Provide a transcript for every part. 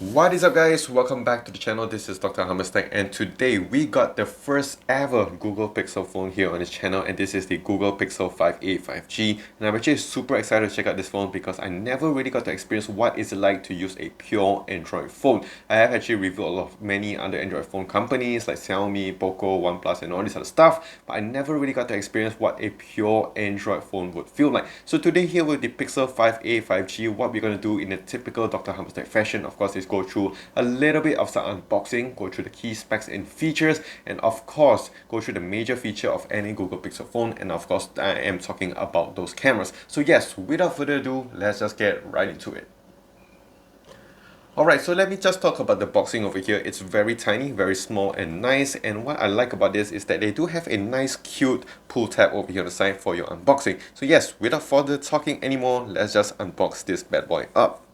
What is up guys, welcome back to the channel. This is Dr. Hammerstack, and today we got the first ever Google Pixel phone here on this channel, and this is the Google Pixel 5a 5G. And I'm actually super excited to check out this phone because I never really got to experience what it's like to use a pure Android phone. I have actually reviewed a lot of many other Android phone companies like Xiaomi, Poco, OnePlus and all this other stuff, but I never really got to experience what a pure Android phone would feel like. So today here with the Pixel 5a 5G, what we're going to do in a typical Dr. Hammerstack fashion, of course, is go through a little bit of some unboxing, go through the key specs and features, and of course go through the major feature of any Google Pixel phone, and of course I am talking about those cameras. So yes, without further ado, let's just get right into it. Alright, so let me just talk about the boxing over here. It's very tiny, very small and nice, and what I like about this is that they do have a nice cute pull tab over here on the side for your unboxing. So yes, without further talking anymore, let's just unbox this bad boy up.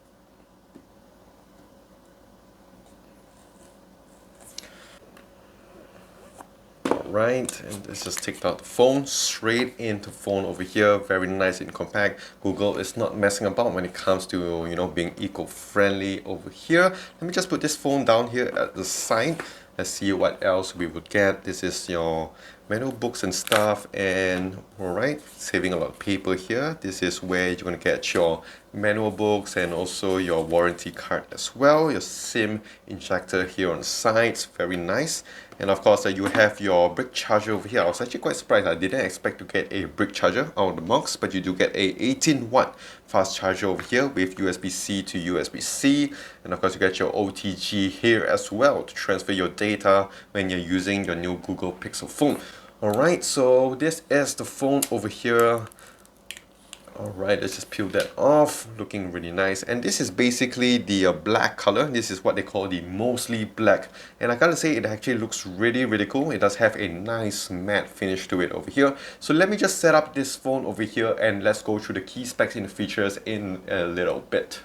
Right, and let's just take out the phone, straight into phone over here. Very nice and compact. Google is not messing about when it comes to, being eco-friendly over here. Let me just put this phone down here at the side. Let's see what else we would get. This is your manual books and stuff, and alright, saving a lot of paper here. This is where you're going to get your manual books and also your warranty card as well. Your SIM injector here on the sides, very nice. And of course you have your brick charger over here. I was actually quite surprised. I didn't expect to get a brick charger out of the box, but you do get a 18-watt fast charger over here with USB-C to USB-C, and of course you get your OTG here as well to transfer your data when you're using your new Google Pixel phone. Alright, so this is the phone over here. Alright, let's just peel that off. Looking really nice. And this is basically the black color. This is what they call the mostly black. And I gotta say, it actually looks really cool. It does have a nice matte finish to it over here. So let me just set up this phone over here and let's go through the key specs and the features in a little bit.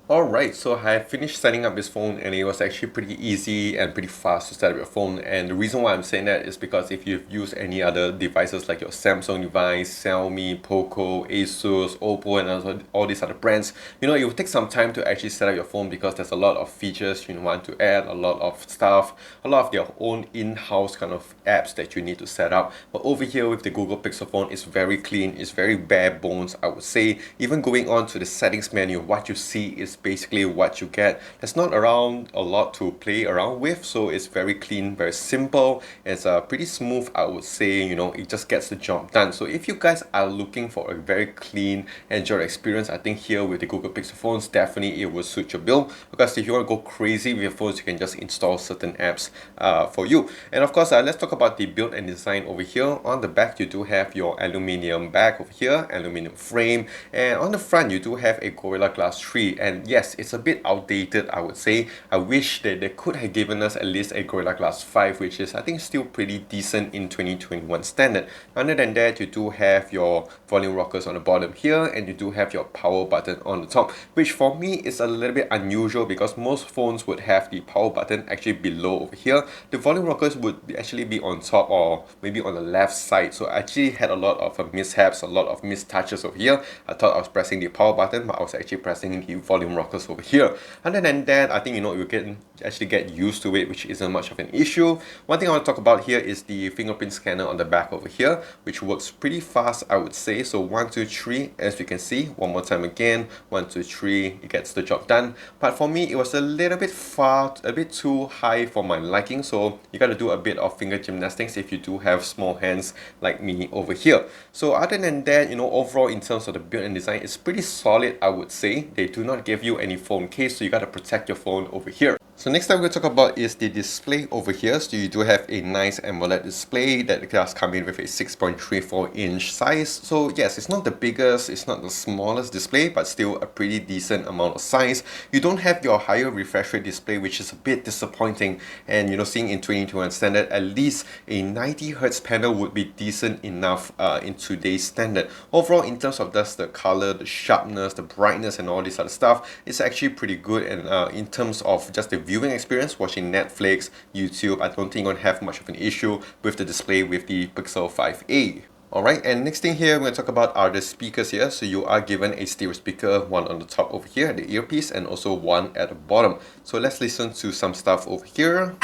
Alright, so I finished setting up this phone, and it was actually pretty easy and pretty fast to set up your phone. And the reason why I'm saying that is because if you've used any other devices like your Samsung device, Xiaomi, Poco, Asus, Oppo and all these other brands, it will take some time to actually set up your phone because there's a lot of features you want to add, a lot of stuff, a lot of their own in-house kind of apps that you need to set up. But over here with the Google Pixel phone, it's very clean, it's very bare bones, I would say. Even going on to the settings menu, what you see is basically what you get. There's not around a lot to play around with, so it's very clean, very simple. It's pretty smooth, I would say. It just gets the job done. So if you guys are looking for a very clean Android experience, I think here with the Google Pixel phones, definitely it will suit your bill, because if you want to go crazy with your phones, you can just install certain apps for you. And of course, let's talk about the build and design over here. On the back, you do have your aluminium back over here, aluminium frame, and on the front you do have a Gorilla Glass 3. And yes, it's a bit outdated, I would say. I wish that they could have given us at least a Gorilla Glass 5, which is I think still pretty decent in 2021 standard. Other than that, you do have your volume rockers on the bottom here, and you do have your power button on the top, which for me is a little bit unusual because most phones would have the power button actually below over here. The volume rockers would actually be on top or maybe on the left side. So I actually had a lot of mishaps, a lot of mistouches over here. I thought I was pressing the power button, but I was actually pressing the volume rockers over here. Other than that, I think you actually get used to it, which isn't much of an issue. One thing I want to talk about here is the fingerprint scanner on the back over here, which works pretty fast, I would say. So 1, 2, 3, as you can see. One more time again, 1, 2, 3, it gets the job done. But for me, it was a little bit a bit too high for my liking, so you got to do a bit of finger gymnastics if you do have small hands like me over here. So other than that, overall in terms of the build and design, it's pretty solid, I would say. They do not give you any phone case, so you got to protect your phone over here. So next thing we're going to talk about is the display over here. So you do have a nice AMOLED display that does come in with a 6.34-inch size. So yes, it's not the biggest, it's not the smallest display, but still a pretty decent amount of size. You don't have your higher refresh rate display, which is a bit disappointing. And seeing in 2021 standard, at least a 90Hz panel would be decent enough in today's standard. Overall, in terms of just the color, the sharpness, the brightness and all this other stuff, it's actually pretty good. And in terms of just the viewing experience, watching Netflix, YouTube, I don't think you're going to have much of an issue with the display with the Pixel 5a. Alright, and next thing here, we're going to talk about are the speakers here. So you are given a stereo speaker, one on the top over here, the earpiece, and also one at the bottom. So let's listen to some stuff over here.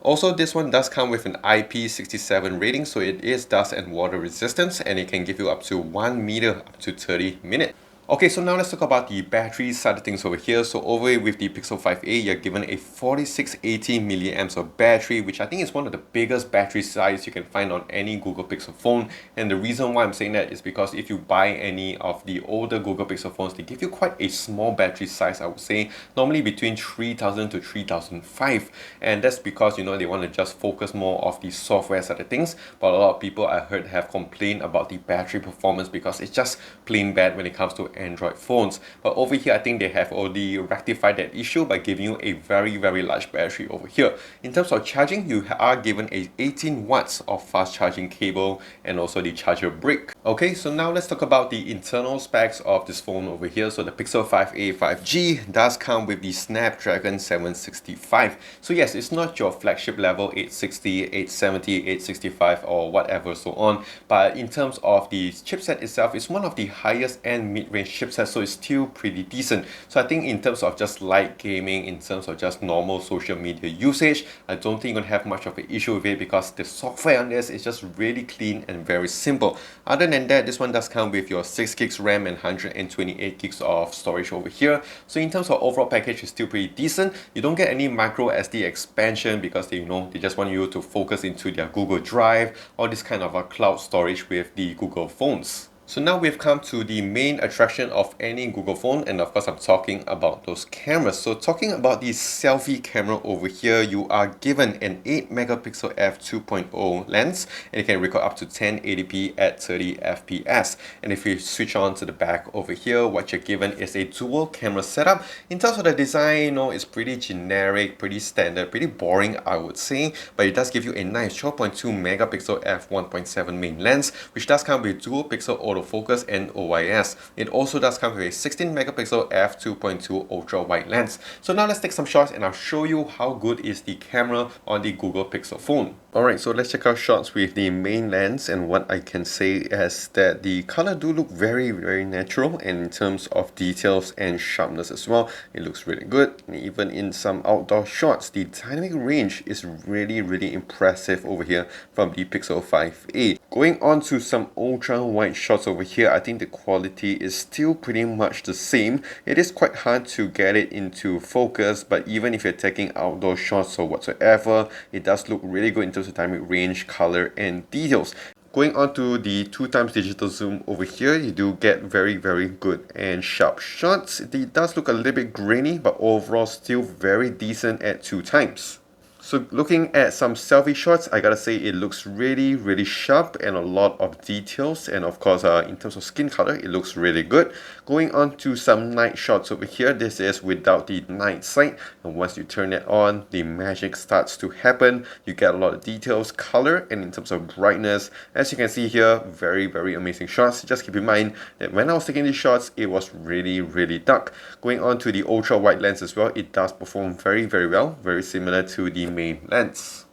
Also, this one does come with an IP67 rating, so it is dust and water resistance, and it can give you up to 1 meter up to 30 minutes. Okay, so now let's talk about the battery side of things over here. So over with the Pixel 5a, you're given a 4680 milliamps of battery, which I think is one of the biggest battery size you can find on any Google Pixel phone. And the reason why I'm saying that is because if you buy any of the older Google Pixel phones, they give you quite a small battery size, I would say, normally between 3000 to 3005. And that's because, you know, they want to just focus more of the software side of things. But a lot of people I heard have complained about the battery performance because it's just plain bad when it comes to Android phones. But over here, I think they have already rectified that issue by giving you a very large battery over here. In terms of charging, you are given a 18 watts of fast charging cable and also the charger brick. Okay, so now let's talk about the internal specs of this phone over here. So the Pixel 5a 5G does come with the Snapdragon 765. So yes, it's not your flagship level 860, 870, 865 or whatever so on, but in terms of the chipset itself, it's one of the highest end mid-range chipset, so it's still pretty decent. So I think in terms of just light gaming, in terms of just normal social media usage, I don't think you're gonna have much of an issue with it because the software on this is just really clean and very simple. Other than that, this one does come with your 6 gigs RAM and 128 gigs of storage over here. So in terms of overall package, it's still pretty decent. You don't get any micro SD expansion because they just want you to focus into their Google Drive or this kind of a cloud storage with the Google phones. So now we've come to the main attraction of any Google phone, and of course I'm talking about those cameras. So talking about the selfie camera over here, you are given an 8 megapixel f2.0 lens, and it can record up to 1080p at 30 fps. And if you switch on to the back over here, what you're given is a dual camera setup. In terms of the design, it's pretty generic, pretty standard, pretty boring, I would say, but it does give you a nice 12.2 megapixel f1.7 main lens, which does come with dual pixel autofocus and OIS. It also does come with a 16 megapixel f2.2 ultra wide lens. So now let's take some shots and I'll show you how good is the camera on the Google Pixel phone. Alright, so let's check out shots with the main lens, and what I can say is that the color do look very natural, and in terms of details and sharpness as well, it looks really good. And even in some outdoor shots, the dynamic range is really impressive over here from the Pixel 5a. Going on to some ultra wide shots over here, I think the quality is still pretty much the same. It is quite hard to get it into focus, but even if you're taking outdoor shots or whatsoever, it does look really good in terms of dynamic range, color and details. Going on to the 2x digital zoom over here, you do get very good and sharp shots. It does look a little bit grainy, but overall still very decent at 2x. So looking at some selfie shots, I gotta say it looks really sharp and a lot of details, and of course in terms of skin color, it looks really good. Going on to some night shots over here, this is without the night sight, and once you turn it on, the magic starts to happen. You get a lot of details, color, and in terms of brightness, as you can see here, very amazing shots. Just keep in mind that when I was taking these shots, it was really dark. Going on to the ultra wide lens as well, it does perform very well, very similar to the main lens.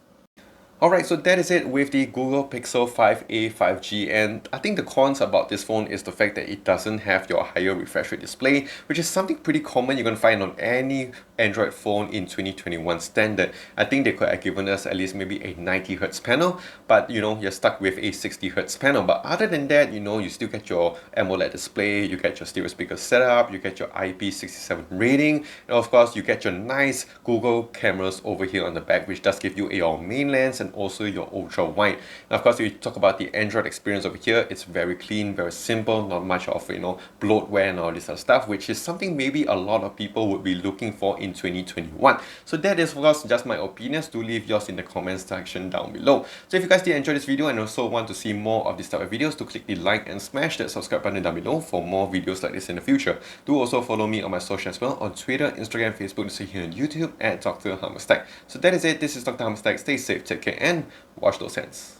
Alright, so that is it with the Google Pixel 5a 5G, and I think the cons about this phone is the fact that it doesn't have your higher refresh rate display, which is something pretty common you're going to find on any Android phone in 2021 standard. I think they could have given us at least maybe a 90Hz panel, but you're stuck with a 60Hz panel. But other than that, you still get your AMOLED display, you get your stereo speaker setup, you get your IP67 rating, and of course you get your nice Google cameras over here on the back, which does give you your main lens and and also your ultra wide. Now, of course, if you talk about the Android experience over here, it's very clean, very simple, not much of bloatware and all this other stuff, which is something maybe a lot of people would be looking for in 2021. So that is, of course, just my opinions. Do leave yours in the comments section down below. So if you guys did enjoy this video and also want to see more of this type of videos, do click the like and smash that subscribe button down below for more videos like this in the future. Do also follow me on my social as well on Twitter, Instagram, Facebook, and so here on YouTube at Dr. Hammerstack. So that is it. This is Dr. Hammerstack. Stay safe, take care, and wash those hands.